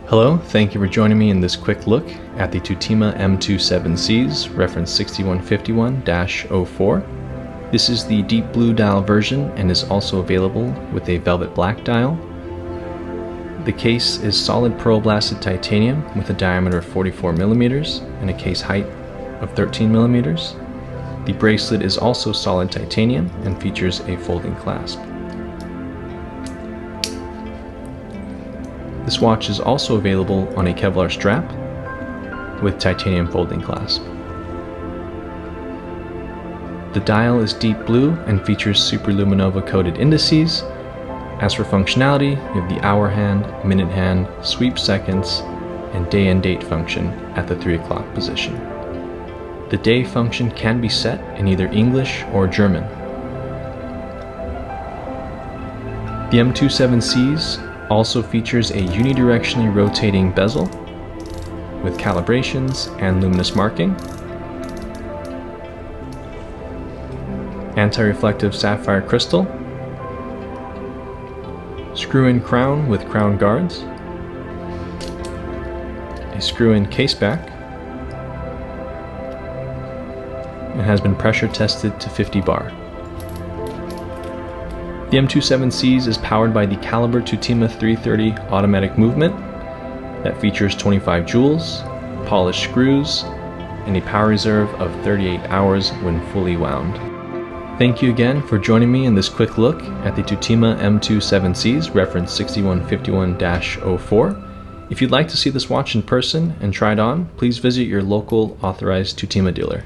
Hello, thank you for joining me in this quick look at the Tutima M2 Seven Seas, reference 6151-04. This is the deep blue dial version and is also available with a velvet black dial. The case is solid pearl blasted titanium with a diameter of 44 millimeters and a case height of 13 millimeters. The bracelet is also solid titanium and features a folding clasp. This watch is also available on a Kevlar strap with titanium folding clasp. The dial is deep blue and features superluminova coated indices. As for functionality, you have the hour hand, minute hand, sweep seconds, and day and date function at the 3 o'clock position. The day function can be set in either English or German. The M2 Seven Seas also features a unidirectionally rotating bezel with calibrations and luminous marking, anti-reflective sapphire crystal, screw-in crown with crown guards, a screw-in case back, and has been pressure tested to 50 bar. The M2 Seven Seas is powered by the Caliber Tutima 330 automatic movement that features 25 joules, polished screws, and a power reserve of 38 hours when fully wound. Thank you again for joining me in this quick look at the Tutima M2 Seven Seas, reference 6151-04. If you'd like to see this watch in person and try it on, please visit your local authorized Tutima dealer.